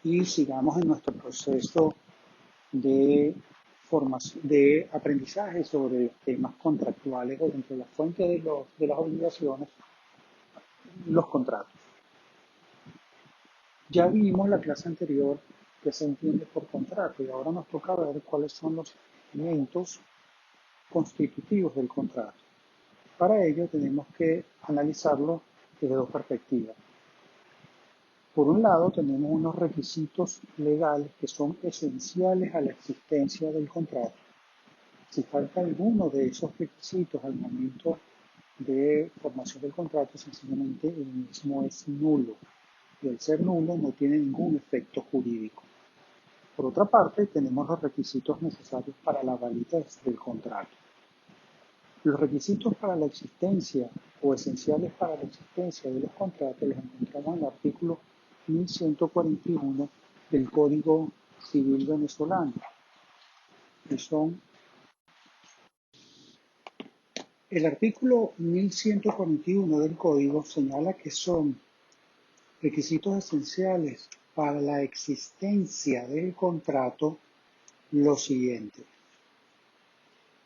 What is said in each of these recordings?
y sigamos en nuestro proceso de formación, de aprendizaje sobre los temas contractuales o dentro de la fuente de las obligaciones, los contratos. Ya vimos la clase anterior que se entiende por contrato y ahora nos toca ver cuáles son los elementos constitutivos del contrato. Para ello tenemos que analizarlo desde dos perspectivas. Por un lado, tenemos unos requisitos legales que son esenciales a la existencia del contrato. Si falta alguno de esos requisitos al momento de formación del contrato, sencillamente el mismo es nulo. Y al ser nulo no tiene ningún efecto jurídico. Por otra parte, tenemos los requisitos necesarios para la validez del contrato. Los requisitos para la existencia o esenciales para la existencia de los contratos los encontramos en el artículo 1141 del Código Civil venezolano, que son el artículo 1141 del Código señala que son requisitos esenciales para la existencia del contrato lo siguiente: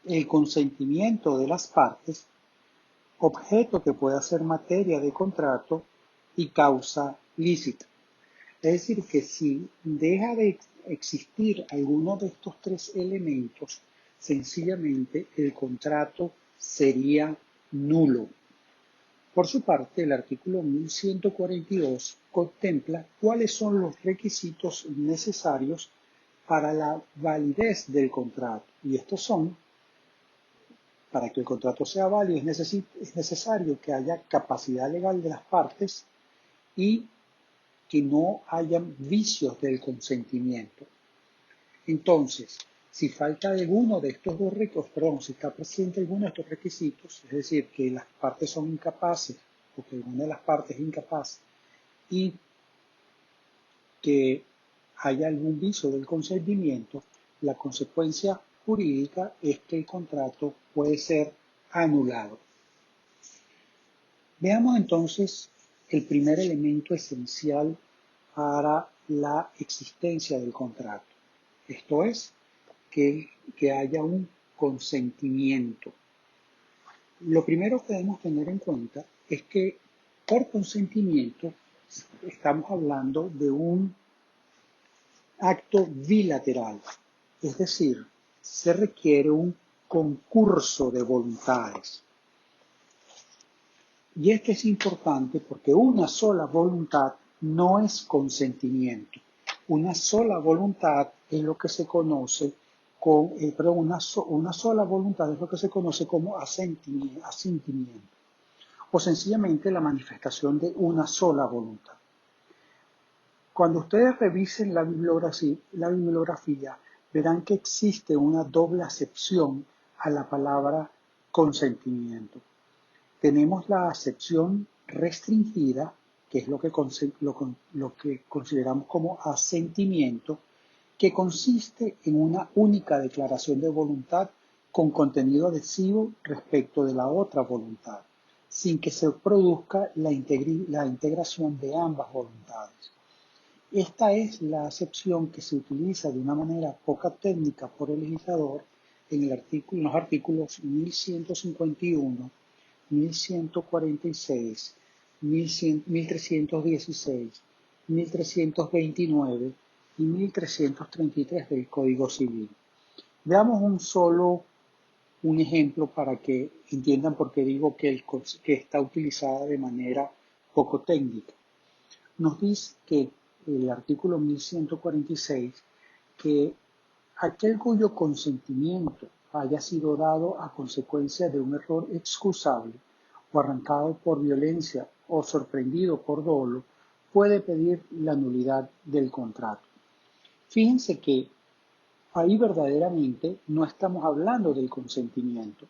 el consentimiento de las partes, objeto que pueda ser materia de contrato y causa lícita. Es decir, que si deja de existir alguno de estos tres elementos, sencillamente el contrato sería nulo. Por su parte, el artículo 1142 contempla cuáles son los requisitos necesarios para la validez del contrato. Y estos son: para que el contrato sea válido es necesario que haya capacidad legal de las partes y que no hayan vicios del consentimiento. Entonces, si falta alguno de estos dos requisitos, si está presente alguno de estos requisitos, es decir, que las partes son incapaces o que alguna de las partes es incapaz y que haya algún vicio del consentimiento, la consecuencia jurídica es que el contrato puede ser anulado. Veamos entonces el primer elemento esencial para la existencia del contrato. Esto es, que haya un consentimiento. Lo primero que debemos tener en cuenta es que por consentimiento estamos hablando de un acto bilateral, es decir, se requiere un concurso de voluntades. Y esto es importante porque una sola voluntad no es consentimiento. Una sola voluntad es lo que se conoce una sola voluntad es lo que se conoce como asentimiento, o sencillamente la manifestación de una sola voluntad. Cuando ustedes revisen la bibliografía, verán que existe una doble acepción a la palabra consentimiento. Tenemos la acepción restringida, que es lo que consideramos como asentimiento, que consiste en una única declaración de voluntad con contenido adhesivo respecto de la otra voluntad, sin que se produzca la integración de ambas voluntades. Esta es la acepción que se utiliza de una manera poco técnica por el legislador en los artículos 1151, 1146, 1316, 1329 y 1333 del Código Civil. Veamos un ejemplo para que entiendan por qué digo que está utilizada de manera poco técnica. Nos dice que el artículo 1146 que aquel cuyo consentimiento haya sido dado a consecuencia de un error excusable o arrancado por violencia o sorprendido por dolo, puede pedir la nulidad del contrato. Fíjense que ahí verdaderamente no estamos hablando del consentimiento,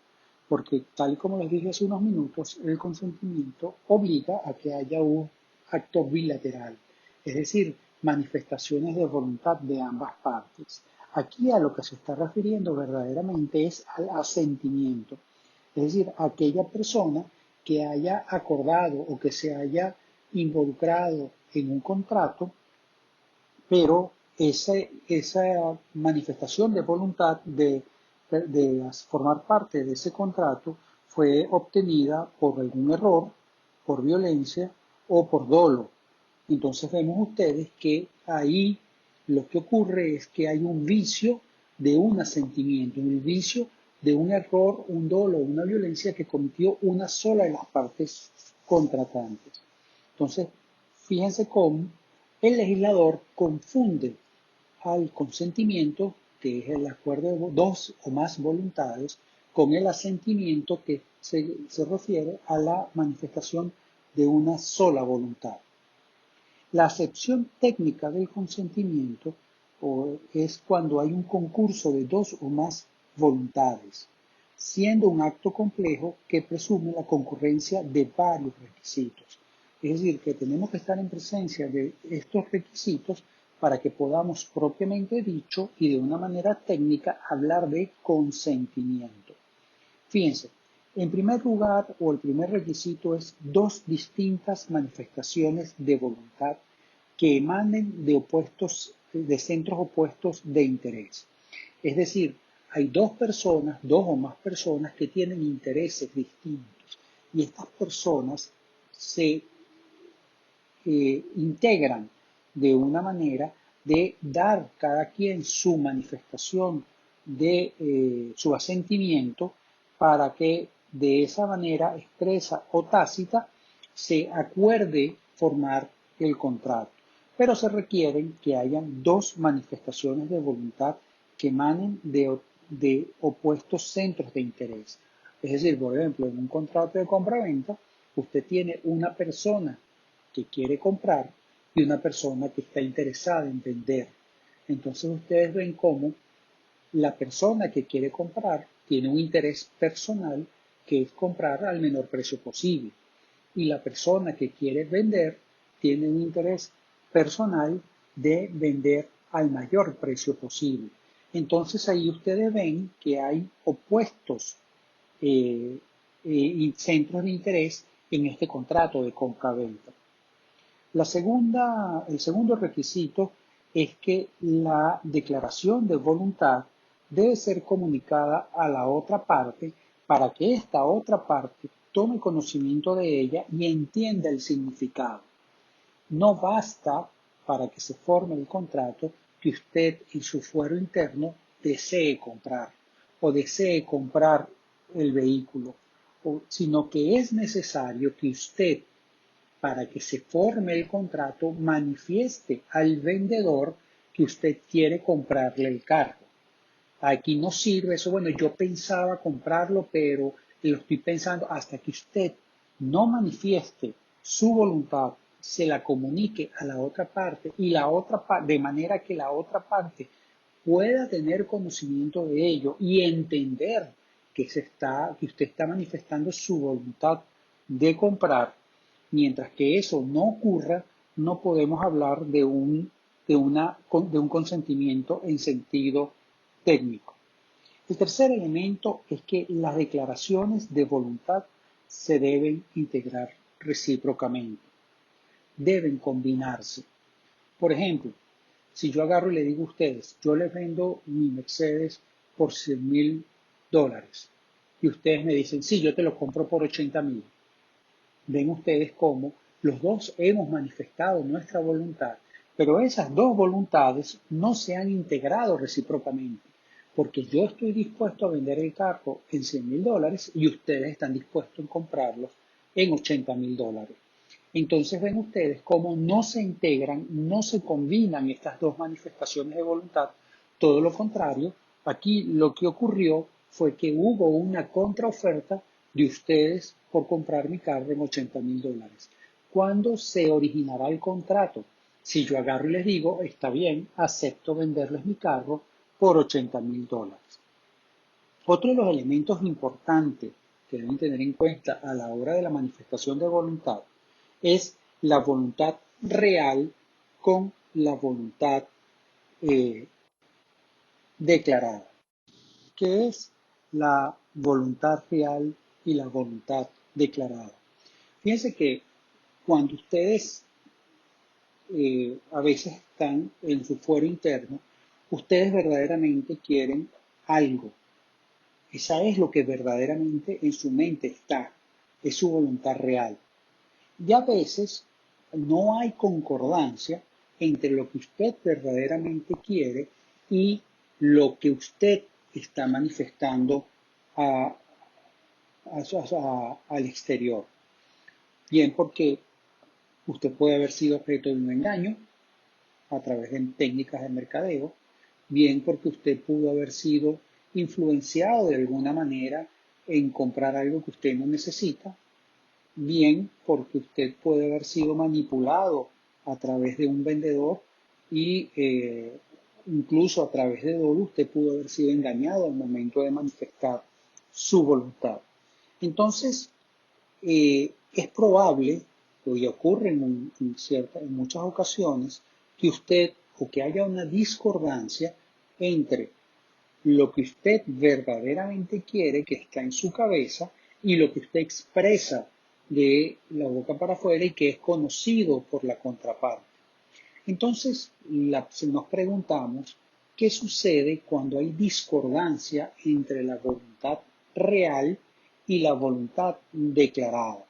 porque tal como les dije hace unos minutos, el consentimiento obliga a que haya un acto bilateral, es decir, manifestaciones de voluntad de ambas partes. Aquí a lo que se está refiriendo verdaderamente es al asentimiento, es decir, aquella persona que haya acordado o que se haya involucrado en un contrato pero esa manifestación de voluntad de formar parte de ese contrato fue obtenida por algún error, por violencia o por dolo. Entonces vemos ustedes que ahí lo que ocurre es que hay un vicio de un asentimiento, un vicio de un error, un dolo, una violencia que cometió una sola de las partes contratantes. Entonces, fíjense cómo el legislador confunde al consentimiento, que es el acuerdo de dos o más voluntades, con el asentimiento que se refiere a la manifestación de una sola voluntad. La acepción técnica del consentimiento es cuando hay un concurso de dos o más voluntades, siendo un acto complejo que presume la concurrencia de varios requisitos. Es decir, que tenemos que estar en presencia de estos requisitos para que podamos propiamente dicho y de una manera técnica hablar de consentimiento. Fíjense, en primer lugar, o el primer requisito es dos distintas manifestaciones de voluntad que emanen de centros opuestos de interés. Es decir, hay dos personas, dos o más personas que tienen intereses distintos y estas personas se integran de una manera de dar cada quien su manifestación de su asentimiento para que de esa manera expresa o tácita se acuerde formar el contrato. Pero se requieren que hayan dos manifestaciones de voluntad que emanen de opuestos centros de interés. Es decir, por ejemplo, en un contrato de compra-venta, usted tiene una persona que quiere comprar y una persona que está interesada en vender. Entonces ustedes ven cómo la persona que quiere comprar tiene un interés personal que es comprar al menor precio posible. Y la persona que quiere vender tiene un interés personal de vender al mayor precio posible. Entonces ahí ustedes ven que hay opuestos y centros de interés en este contrato de compra-venta. El segundo requisito es que la declaración de voluntad debe ser comunicada a la otra parte para que esta otra parte tome conocimiento de ella y entienda el significado. No basta para que se forme el contrato que usted en su fuero interno desee comprar o desee comprar el vehículo, sino que es necesario que usted, para que se forme el contrato, manifieste al vendedor que usted quiere comprarle el carro. Aquí no sirve eso, bueno, yo pensaba comprarlo, pero lo estoy pensando hasta que usted no manifieste su voluntad, se la comunique a la otra parte y la otra de manera que la otra parte pueda tener conocimiento de ello y entender que usted está manifestando su voluntad de comprar. Mientras que eso no ocurra, no podemos hablar de un consentimiento en sentido técnico. El tercer elemento es que las declaraciones de voluntad se deben integrar recíprocamente, deben combinarse. Por ejemplo, si yo agarro y le digo a ustedes, yo les vendo mi Mercedes por $100,000 y ustedes me dicen, sí, yo te lo compro por 80,000. Ven ustedes cómo los dos hemos manifestado nuestra voluntad, pero esas dos voluntades no se han integrado recíprocamente, porque yo estoy dispuesto a vender el carro en $100,000 y ustedes están dispuestos a comprarlos en $80,000. Entonces ven ustedes cómo no se integran, no se combinan estas dos manifestaciones de voluntad. Todo lo contrario, aquí lo que ocurrió fue que hubo una contraoferta de ustedes por comprar mi carro en $80,000. ¿Cuándo se originará el contrato? Si yo agarro y les digo, está bien, acepto venderles mi carro por $80,000. Otro de los elementos importantes que deben tener en cuenta a la hora de la manifestación de voluntad es la voluntad real con la voluntad eh, declarada. ¿Qué es la voluntad real y la voluntad declarada? Fíjense que cuando ustedes a veces están en su fuero interno, ustedes verdaderamente quieren algo. Esa es lo que verdaderamente en su mente está, es su voluntad real. Y a veces no hay concordancia entre lo que usted verdaderamente quiere y lo que usted está manifestando a, al exterior. Bien, porque usted puede haber sido objeto de un engaño a través de técnicas de mercadeo, bien porque usted pudo haber sido influenciado de alguna manera en comprar algo que usted no necesita, bien porque usted puede haber sido manipulado a través de un vendedor y incluso a través de dolo usted pudo haber sido engañado al momento de manifestar su voluntad. Entonces, es probable, y ocurre en muchas ocasiones, que usted o que haya una discordancia entre lo que usted verdaderamente quiere, que está en su cabeza, y lo que usted expresa de la boca para afuera y que es conocido por la contraparte. Entonces, nos preguntamos, ¿qué sucede cuando hay discordancia entre la voluntad real y la voluntad declarada?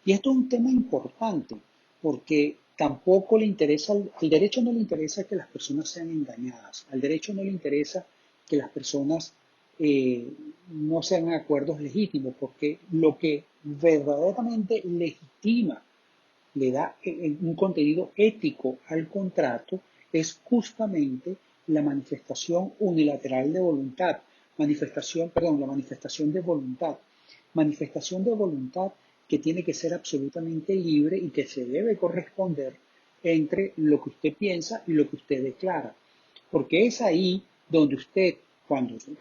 Y esto es un tema importante, porque tampoco le interesa, al derecho no le interesa que las personas sean engañadas, al derecho no le interesa que las personas no sean acuerdos legítimos, porque lo que verdaderamente legitima, le da un contenido ético al contrato, es justamente la manifestación unilateral de voluntad, la manifestación de voluntad, que tiene que ser absolutamente libre y que se debe corresponder entre lo que usted piensa y lo que usted declara. Porque es ahí donde usted,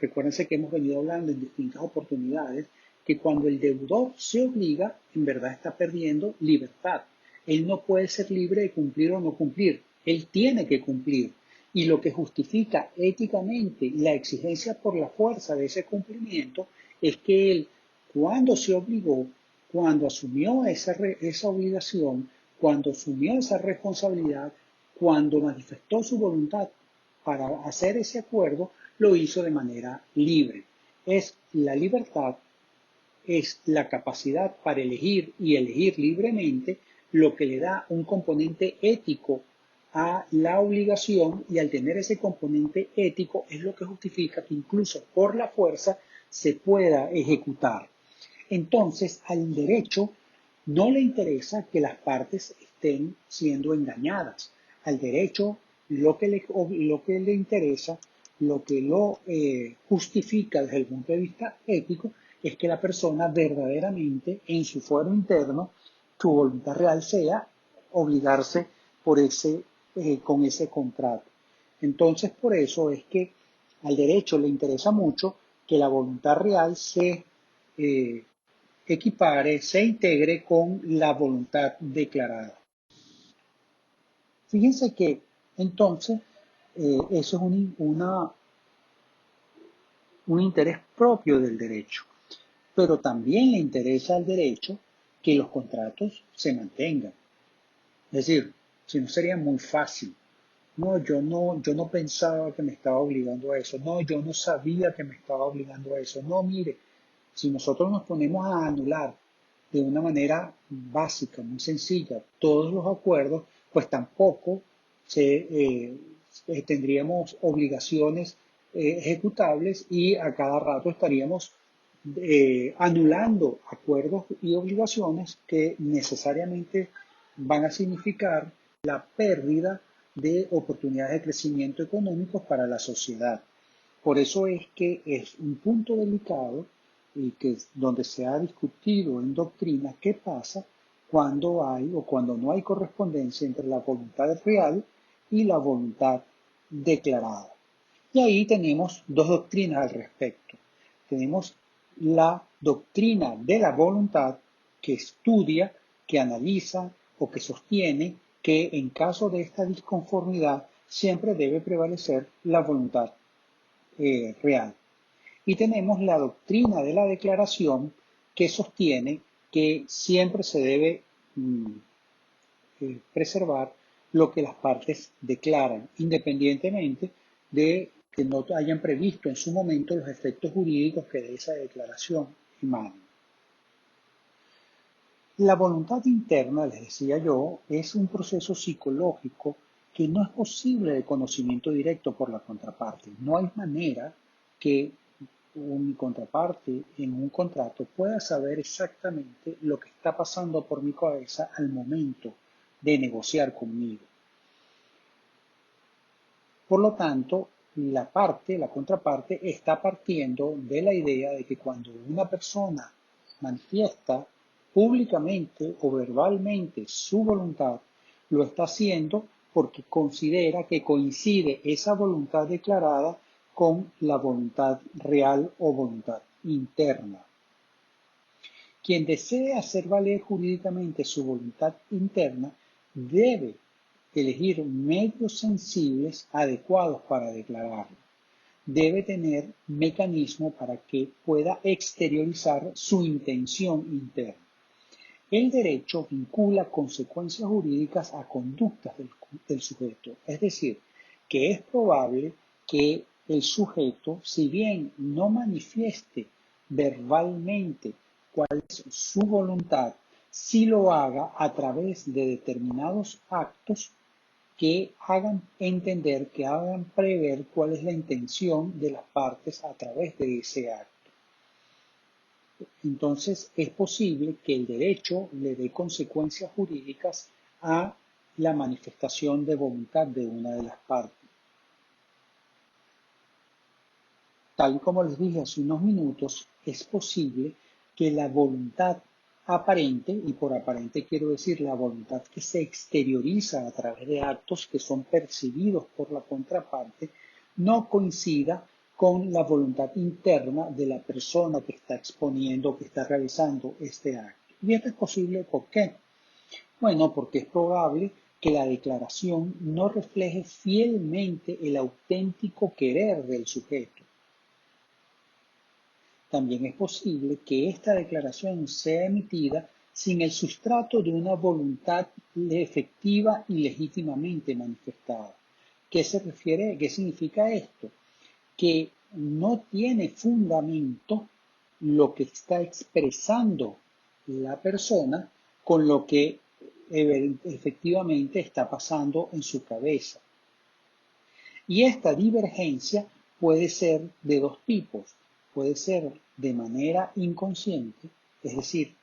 recuérdense que hemos venido hablando en distintas oportunidades, que cuando el deudor se obliga, en verdad está perdiendo libertad. Él no puede ser libre de cumplir o no cumplir. Él tiene que cumplir. Y lo que justifica éticamente la exigencia por la fuerza de ese cumplimiento es que él, cuando se obligó, cuando asumió esa obligación, cuando asumió esa responsabilidad, cuando manifestó su voluntad para hacer ese acuerdo, lo hizo de manera libre. Es la libertad, es la capacidad para elegir y elegir libremente lo que le da un componente ético a la obligación, y al tener ese componente ético es lo que justifica que incluso por la fuerza se pueda ejecutar. Entonces, al derecho no le interesa que las partes estén siendo engañadas. Al derecho lo que le interesa, lo que lo justifica desde el punto de vista ético, es que la persona verdaderamente en su fuero interno, su voluntad real sea obligarse con ese contrato. Entonces, por eso es que al derecho le interesa mucho que la voluntad real se eh, equipare, se integre con la voluntad declarada. Fíjense que entonces eso es un interés propio del derecho, pero también le interesa al derecho que los contratos se mantengan. Es decir, si no sería muy fácil. Yo no pensaba que me estaba obligando a eso. No, yo no sabía que me estaba obligando a eso. No, mire, si nosotros nos ponemos a anular de una manera básica, muy sencilla, todos los acuerdos, pues tampoco tendríamos obligaciones ejecutables y a cada rato estaríamos anulando acuerdos y obligaciones que necesariamente van a significar la pérdida de oportunidades de crecimiento económicos para la sociedad. Por eso es que es un punto delicado y que donde se ha discutido en doctrina qué pasa cuando hay o cuando no hay correspondencia entre la voluntad real y la voluntad declarada. Y ahí tenemos dos doctrinas al respecto. Tenemos la doctrina de la voluntad, que estudia, que analiza o que sostiene que en caso de esta disconformidad siempre debe prevalecer la voluntad real. Y tenemos la doctrina de la declaración, que sostiene que siempre se debe preservar lo que las partes declaran, independientemente de que no hayan previsto en su momento los efectos jurídicos que de esa declaración emanan. La voluntad interna, les decía yo, es un proceso psicológico que no es posible de conocimiento directo por la contraparte. No hay manera que mi contraparte en un contrato pueda saber exactamente lo que está pasando por mi cabeza al momento de negociar conmigo. Por lo tanto, la contraparte, está partiendo de la idea de que cuando una persona manifiesta públicamente o verbalmente su voluntad, lo está haciendo porque considera que coincide esa voluntad declarada con la voluntad real o voluntad interna. Quien desee hacer valer jurídicamente su voluntad interna debe elegir medios sensibles adecuados para declararlo. Debe tener mecanismo para que pueda exteriorizar su intención interna. El derecho vincula consecuencias jurídicas a conductas del sujeto, es decir, que es probable que el sujeto, si bien no manifieste verbalmente cuál es su voluntad, sí lo haga a través de determinados actos que hagan entender, que hagan prever cuál es la intención de las partes a través de ese acto. Entonces, es posible que el derecho le dé consecuencias jurídicas a la manifestación de voluntad de una de las partes. Tal como les dije hace unos minutos, es posible que la voluntad aparente, y por aparente quiero decir la voluntad que se exterioriza a través de actos que son percibidos por la contraparte, no coincida con la voluntad interna de la persona que está exponiendo, que está realizando este acto. Y esto es posible, ¿por qué? Bueno, porque es probable que la declaración no refleje fielmente el auténtico querer del sujeto. También es posible que esta declaración sea emitida sin el sustrato de una voluntad efectiva y legítimamente manifestada. ¿Qué se refiere? ¿Qué significa esto? Que no tiene fundamento lo que está expresando la persona con lo que efectivamente está pasando en su cabeza. Y esta divergencia puede ser de dos tipos. Puede ser de manera inconsciente, es decir,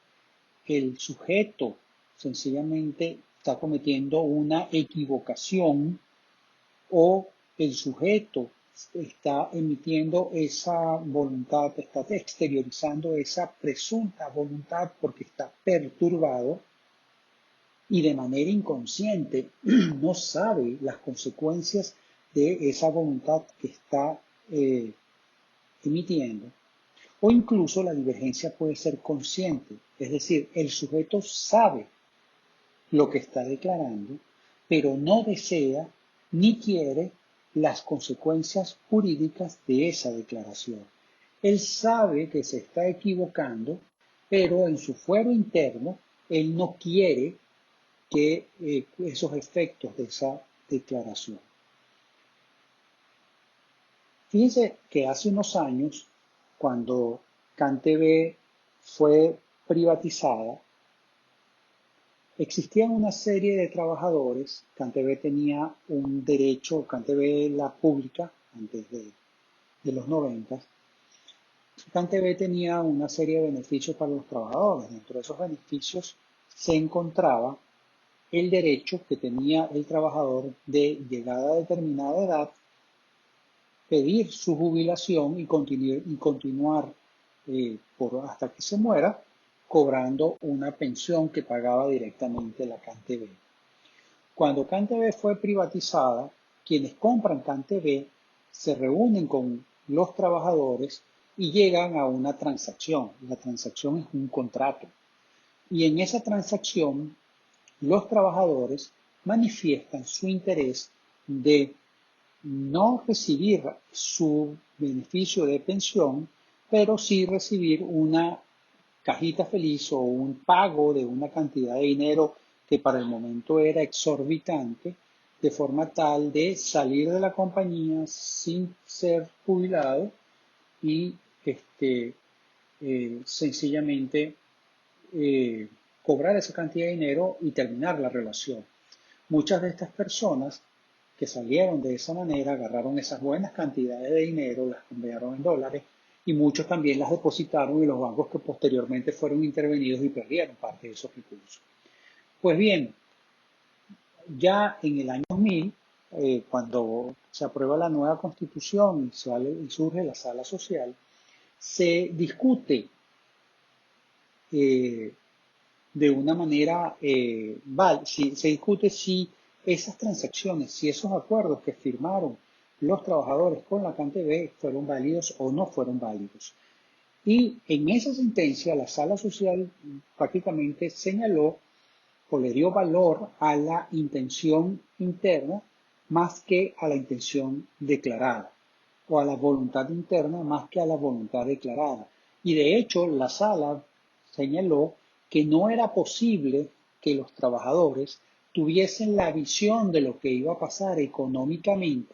el sujeto sencillamente está cometiendo una equivocación o el sujeto está emitiendo esa voluntad, está exteriorizando esa presunta voluntad porque está perturbado y de manera inconsciente no sabe las consecuencias de esa voluntad que está emitiendo. O incluso la divergencia puede ser consciente, es decir, el sujeto sabe lo que está declarando, pero no desea ni quiere las consecuencias jurídicas de esa declaración. Él sabe que se está equivocando, pero en su fuero interno, él no quiere que esos efectos de esa declaración. Fíjense que hace unos años, cuando CanTV fue privatizada, existían una serie de trabajadores. CanTV tenía un derecho, CanTV la pública, antes de los 90, CanTV tenía una serie de beneficios para los trabajadores. Dentro de esos beneficios se encontraba el derecho que tenía el trabajador de, llegada a determinada edad, pedir su jubilación y continuar hasta que se muera, cobrando una pensión que pagaba directamente la CanTV. Cuando CanTV fue privatizada, quienes compran CanTV se reúnen con los trabajadores y llegan a una transacción. La transacción es un contrato. Y en esa transacción, los trabajadores manifiestan su interés de no recibir su beneficio de pensión, pero sí recibir una cajita feliz o un pago de una cantidad de dinero que para el momento era exorbitante, de forma tal de salir de la compañía sin ser jubilado y sencillamente eh, cobrar esa cantidad de dinero y terminar la relación. Muchas de estas personas que salieron de esa manera agarraron esas buenas cantidades de dinero, las cambiaron en dólares y muchos también las depositaron en los bancos que posteriormente fueron intervenidos y perdieron parte de esos recursos. Pues bien, ya en el año 2000, cuando se aprueba la nueva constitución y surge la sala social, se discute eh, de una manera, se discute si esas transacciones, si esos acuerdos que firmaron los trabajadores con la CanTV fueron válidos o no fueron válidos. Y en esa sentencia la sala social prácticamente señaló o le dio valor a la intención interna más que a la intención declarada, o a la voluntad interna más que a la voluntad declarada. Y de hecho, la sala señaló que no era posible que los trabajadores tuviesen la visión de lo que iba a pasar económicamente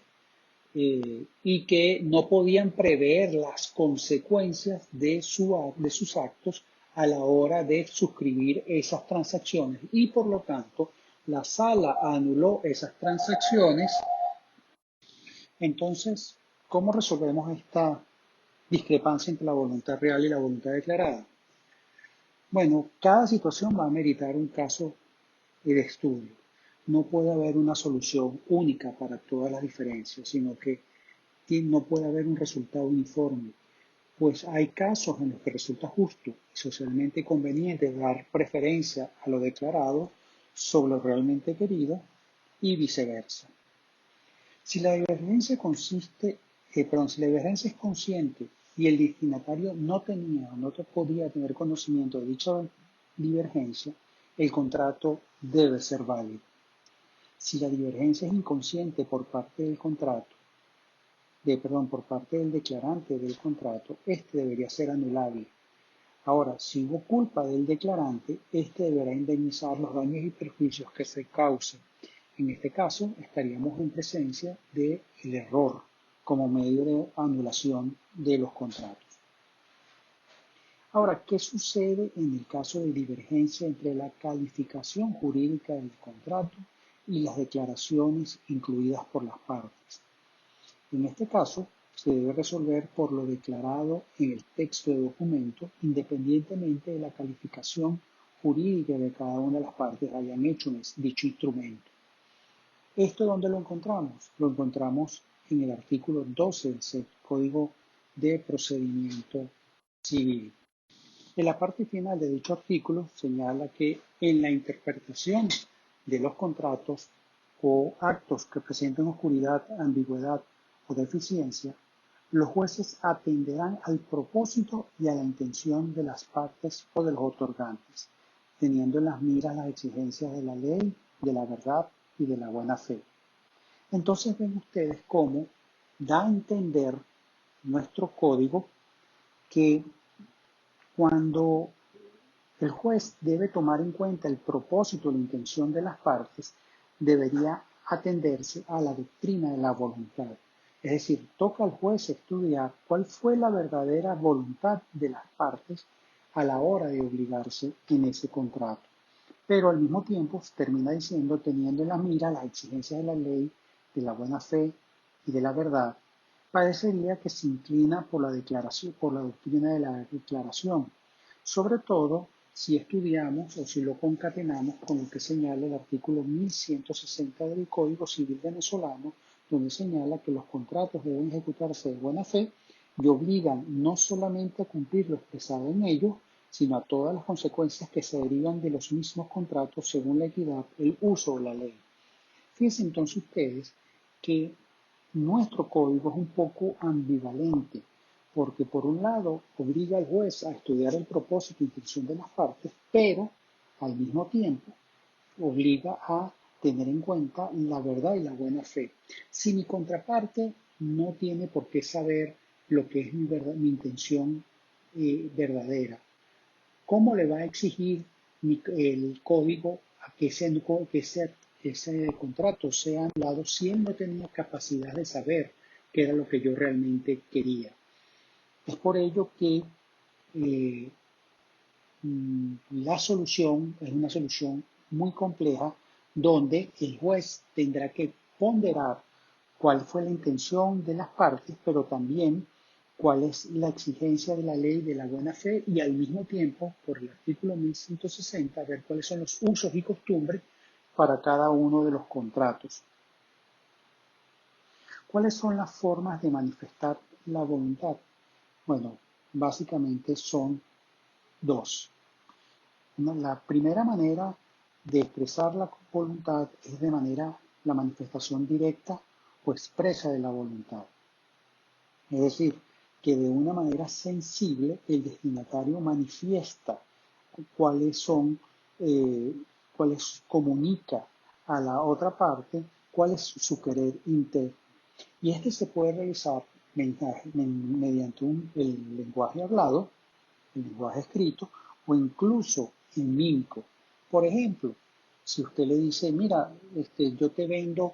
y que no podían prever las consecuencias de sus actos a la hora de suscribir esas transacciones y por lo tanto la sala anuló esas transacciones. Entonces, ¿cómo resolvemos esta discrepancia entre la voluntad real y la voluntad declarada? Bueno, cada situación va a meritar un caso de estudio. No puede haber una solución única para todas las diferencias, sino que no puede haber un resultado uniforme, pues hay casos en los que resulta justo y socialmente conveniente dar preferencia a lo declarado sobre lo realmente querido y viceversa. Si la divergencia si la divergencia es consciente y el destinatario no tenía o no podía tener conocimiento de dicha divergencia, el contrato debe ser válido. Si la divergencia es inconsciente por parte del por parte del declarante del contrato, este debería ser anulable. Ahora, si hubo culpa del declarante, este deberá indemnizar los daños y perjuicios que se causen. En este caso, estaríamos en presencia del error como medio de anulación de los contratos. Ahora, ¿qué sucede en el caso de divergencia entre la calificación jurídica del contrato y las declaraciones incluidas por las partes? En este caso, se debe resolver por lo declarado en el texto de documento, independientemente de la calificación jurídica de cada una de las partes hayan hecho en dicho instrumento. ¿Esto dónde lo encontramos? Lo encontramos en el artículo 12 del Código de Procedimiento Civil. En la parte final de dicho artículo señala que en la interpretación de los contratos o actos que presenten oscuridad, ambigüedad o deficiencia, los jueces atenderán al propósito y a la intención de las partes o de los otorgantes, teniendo en las miras las exigencias de la ley, de la verdad y de la buena fe. Entonces ven ustedes cómo da a entender nuestro código que cuando el juez debe tomar en cuenta el propósito y la intención de las partes, debería atenderse a la doctrina de la voluntad. Es decir, toca al juez estudiar cuál fue la verdadera voluntad de las partes a la hora de obligarse en ese contrato. Pero al mismo tiempo termina diciendo, teniendo en la mira las exigencias de la ley, de la buena fe y de la verdad, parecería que se inclina por la declaración, por la doctrina de la declaración, sobre todo si estudiamos o si lo concatenamos con lo que señala el artículo 1160 del Código Civil venezolano, donde señala que los contratos deben ejecutarse de buena fe y obligan no solamente a cumplir lo expresado en ellos, sino a todas las consecuencias que se derivan de los mismos contratos según la equidad, el uso o la ley. Fíjense entonces ustedes que nuestro código es un poco ambivalente, porque por un lado obliga al juez a estudiar el propósito e intención de las partes, pero al mismo tiempo obliga a tener en cuenta la verdad y la buena fe. Si mi contraparte no tiene por qué saber lo que es mi intención verdadera, ¿cómo le va a exigir el código a ese contrato sea anulado si él no tenía capacidad de saber qué era lo que yo realmente quería. Es por ello que eh, la solución es una solución muy compleja donde el juez tendrá que ponderar cuál fue la intención de las partes, pero también cuál es la exigencia de la ley de la buena fe y al mismo tiempo, por el artículo 1160, ver cuáles son los usos y costumbres para cada uno de los contratos. ¿Cuáles son las formas de manifestar la voluntad? Bueno, básicamente son dos. La primera manera de expresar la voluntad es de manera la manifestación directa o expresa de la voluntad. Es decir, que de una manera sensible el destinatario manifiesta cuáles son, cuáles comunica a la otra parte cuál es su querer interno. Y este se puede realizar mediante el lenguaje hablado, el lenguaje escrito o incluso en mímico. Por ejemplo, si usted le dice, mira, yo te vendo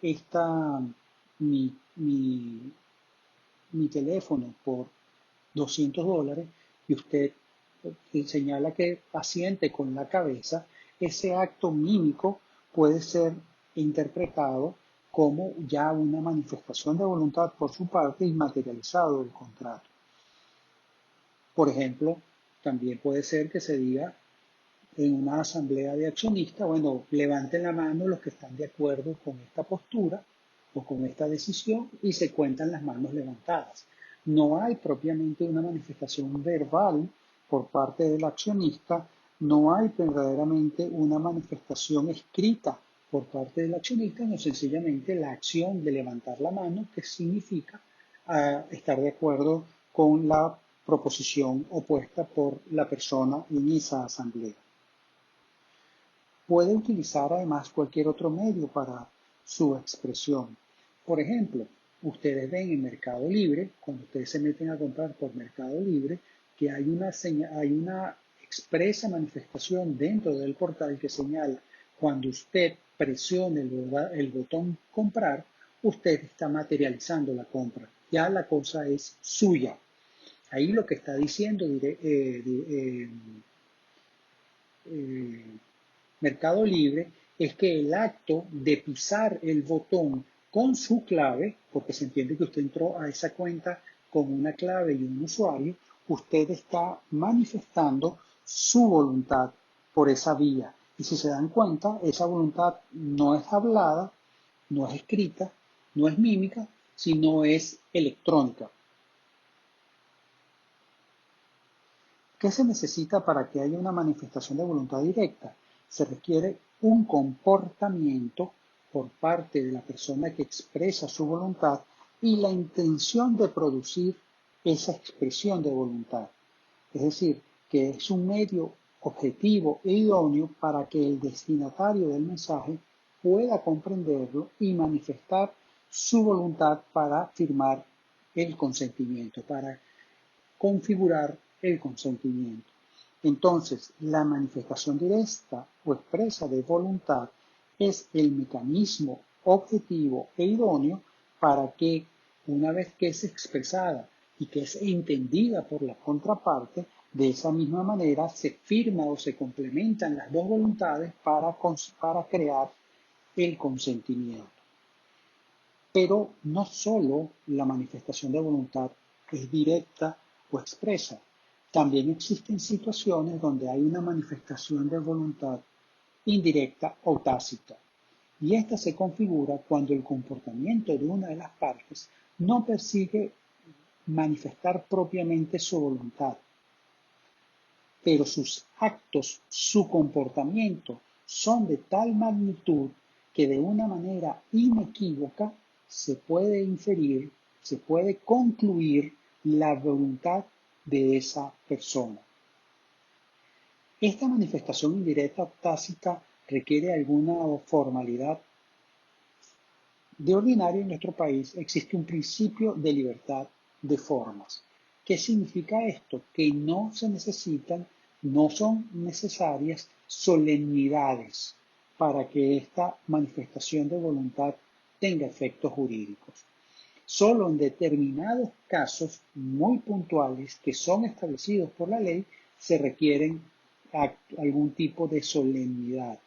esta, mi, mi, mi teléfono por $200 y usted señala que asiente con la cabeza, ese acto mímico puede ser interpretado como ya una manifestación de voluntad por su parte y materializado el contrato. Por ejemplo, también puede ser que se diga en una asamblea de accionistas, bueno, levanten la mano los que están de acuerdo con esta postura o con esta decisión y se cuentan las manos levantadas. No hay propiamente una manifestación verbal por parte del accionista, no hay verdaderamente una manifestación escrita por parte del accionista, no sencillamente la acción de levantar la mano que significa estar de acuerdo con la proposición opuesta por la persona en esa asamblea. Puede utilizar además cualquier otro medio para su expresión. Por ejemplo, ustedes ven en Mercado Libre, cuando ustedes se meten a comprar por Mercado Libre, que hay una expresa manifestación dentro del portal que señala cuando usted presione el botón comprar, usted está materializando la compra. Ya la cosa es suya. Ahí lo que está diciendo eh, Mercado Libre es que el acto de pisar el botón con su clave, porque se entiende que usted entró a esa cuenta con una clave y un usuario, usted está manifestando su voluntad por esa vía. Y si se dan cuenta, esa voluntad no es hablada, no es escrita, no es mímica, sino es electrónica. ¿Qué se necesita para que haya una manifestación de voluntad directa? Se requiere un comportamiento por parte de la persona que expresa su voluntad y la intención de producir esa expresión de voluntad. Es decir, que es un medio objetivo e idóneo para que el destinatario del mensaje pueda comprenderlo y manifestar su voluntad para firmar el consentimiento, para configurar el consentimiento. Entonces, la manifestación directa o expresa de voluntad es el mecanismo objetivo e idóneo para que, una vez que es expresada y que es entendida por la contraparte, de esa misma manera se firma o se complementan las dos voluntades para crear el consentimiento. Pero no solo la manifestación de voluntad es directa o expresa, también existen situaciones donde hay una manifestación de voluntad indirecta o tácita. Y esta se configura cuando el comportamiento de una de las partes no persigue manifestar propiamente su voluntad, pero sus actos, su comportamiento son de tal magnitud que de una manera inequívoca se puede inferir, se puede concluir la voluntad de esa persona. Esta manifestación indirecta tácita requiere alguna formalidad. De ordinario en nuestro país existe un principio de libertad de formas. ¿Qué significa esto? Que no se necesitan No son necesarias solemnidades para que esta manifestación de voluntad tenga efectos jurídicos. Solo en determinados casos muy puntuales que son establecidos por la ley se requieren algún tipo de solemnidad.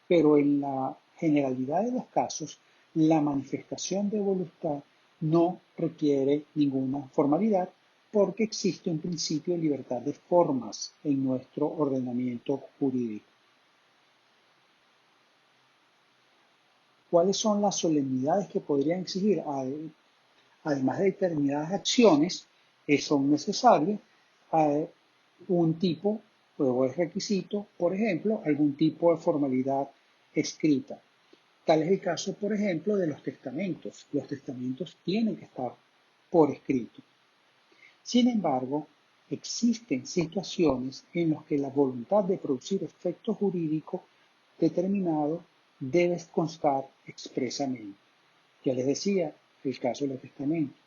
Pero en la generalidad de los casos, la manifestación de voluntad no requiere ninguna formalidad porque existe un principio de libertad de formas en nuestro ordenamiento jurídico. ¿Cuáles son las solemnidades que podrían exigir? Además de determinadas acciones, son necesarias un tipo o es requisito, por ejemplo, algún tipo de formalidad escrita. Tal es el caso, por ejemplo, de los testamentos. Los testamentos tienen que estar por escrito. Sin embargo, existen situaciones en las que la voluntad de producir efecto jurídico determinado debe constar expresamente. Ya les decía, el caso de los testamentos.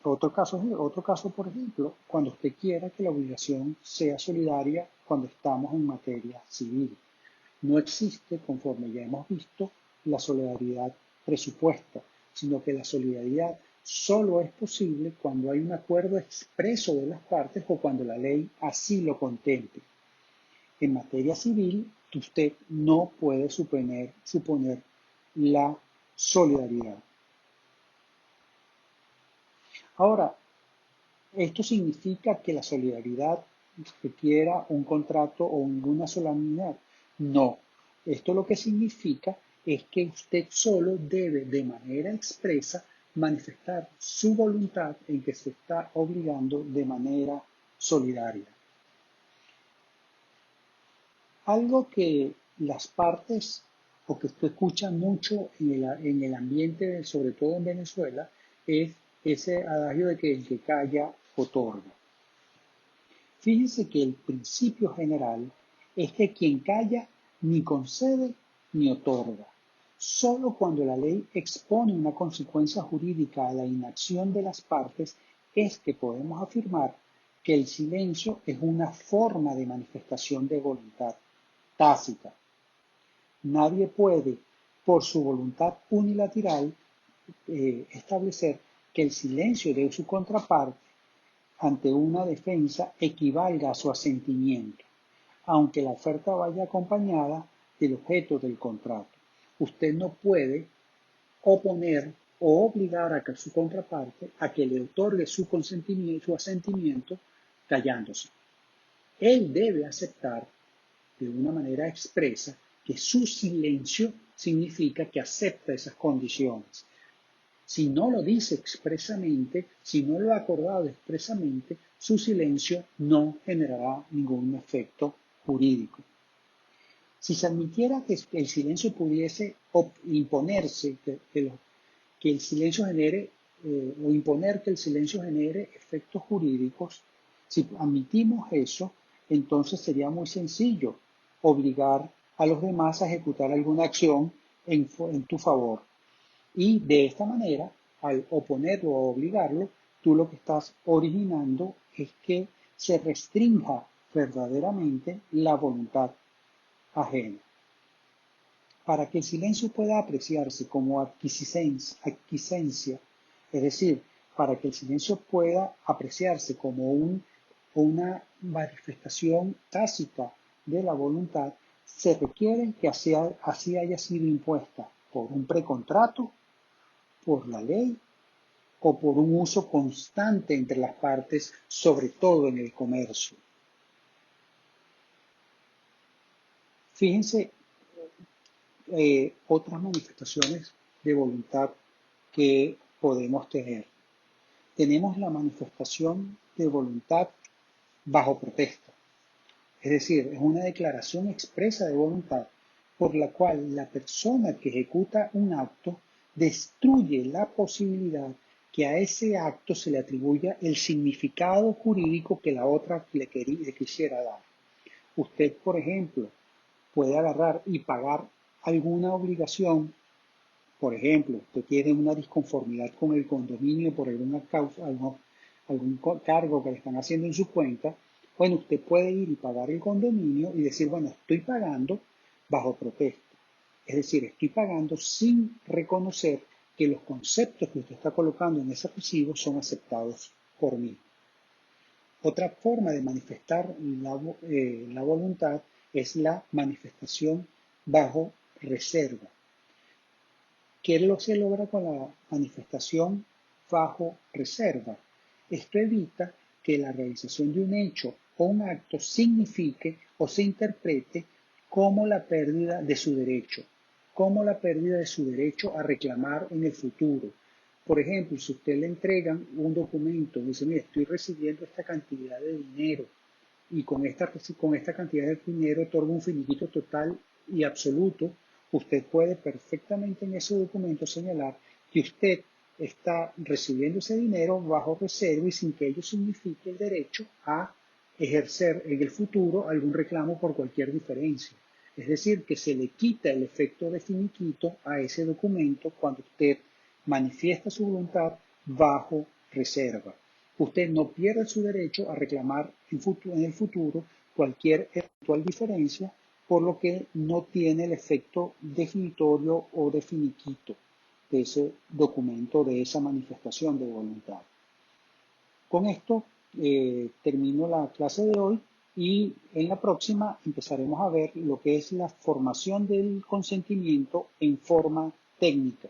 Otro caso, por ejemplo, cuando usted quiera que la obligación sea solidaria cuando estamos en materia civil. No existe, conforme ya hemos visto, la solidaridad presupuesta, sino que la solidaridad solo es posible cuando hay un acuerdo expreso de las partes o cuando la ley así lo contemple. En materia civil, usted no puede suponer la solidaridad. Ahora, ¿esto significa que la solidaridad requiera un contrato o una solemnidad? No. Esto lo que significa es que usted solo debe de manera expresa manifestar su voluntad en que se está obligando de manera solidaria. Algo que las partes o que usted escucha mucho en el ambiente, sobre todo en Venezuela, es ese adagio de que el que calla otorga. Fíjense que el principio general es que quien calla ni concede ni otorga. Solo cuando la ley expone una consecuencia jurídica a la inacción de las partes es que podemos afirmar que el silencio es una forma de manifestación de voluntad tácita. Nadie puede, por su voluntad unilateral, establecer que el silencio de su contraparte ante una defensa equivalga a su asentimiento, aunque la oferta vaya acompañada del objeto del contrato. Usted no puede oponer o obligar a su contraparte a que le otorgue su consentimiento, su asentimiento, callándose. Él debe aceptar de una manera expresa que su silencio significa que acepta esas condiciones. Si no lo dice expresamente, si no lo ha acordado expresamente, su silencio no generará ningún efecto jurídico. Si se admitiera que el silencio pudiese imponerse, que el silencio genere, o imponer que el silencio genere efectos jurídicos, si admitimos eso, entonces sería muy sencillo obligar a los demás a ejecutar alguna acción en tu favor. Y de esta manera, al oponerlo o obligarlo, tú lo que estás originando es que se restrinja verdaderamente la voluntad ajena. Para que el silencio pueda apreciarse como adquiescencia, es decir, para que el silencio pueda apreciarse como una manifestación tácita de la voluntad, se requiere que así haya sido impuesta por un precontrato, por la ley o por un uso constante entre las partes, sobre todo en el comercio. Fíjense otras manifestaciones de voluntad que podemos tener. Tenemos la manifestación de voluntad bajo protesta, es decir, es una declaración expresa de voluntad por la cual la persona que ejecuta un acto destruye la posibilidad que a ese acto se le atribuya el significado jurídico que la otra le quisiera dar. Usted, por ejemplo, puede agarrar y pagar alguna obligación. Por ejemplo, usted tiene una disconformidad con el condominio por alguna causa, algún cargo que le están haciendo en su cuenta, Bueno, usted puede ir y pagar el condominio y decir, bueno, estoy pagando bajo protesta. Es decir, estoy pagando sin reconocer que los conceptos que usted está colocando en ese recibo son aceptados por mí. Otra forma de manifestar la voluntad es la manifestación bajo reserva. ¿Qué se logra con la manifestación bajo reserva? Esto evita que la realización de un hecho o un acto signifique o se interprete como la pérdida de su derecho, como la pérdida de su derecho a reclamar en el futuro. Por ejemplo, si usted le entregan un documento, dice, mire, estoy recibiendo esta cantidad de dinero y con esta cantidad de dinero otorga un finiquito total y absoluto, usted puede perfectamente en ese documento señalar que usted está recibiendo ese dinero bajo reserva y sin que ello signifique el derecho a ejercer en el futuro algún reclamo por cualquier diferencia. Es decir, que se le quita el efecto de finiquito a ese documento cuando usted manifiesta su voluntad bajo reserva. Usted no pierde su derecho a reclamar en el futuro cualquier eventual diferencia, por lo que no tiene el efecto definitorio o de finiquito de ese documento, de esa manifestación de voluntad. Con esto termino la clase de hoy y en la próxima empezaremos a ver lo que es la formación del consentimiento en forma técnica.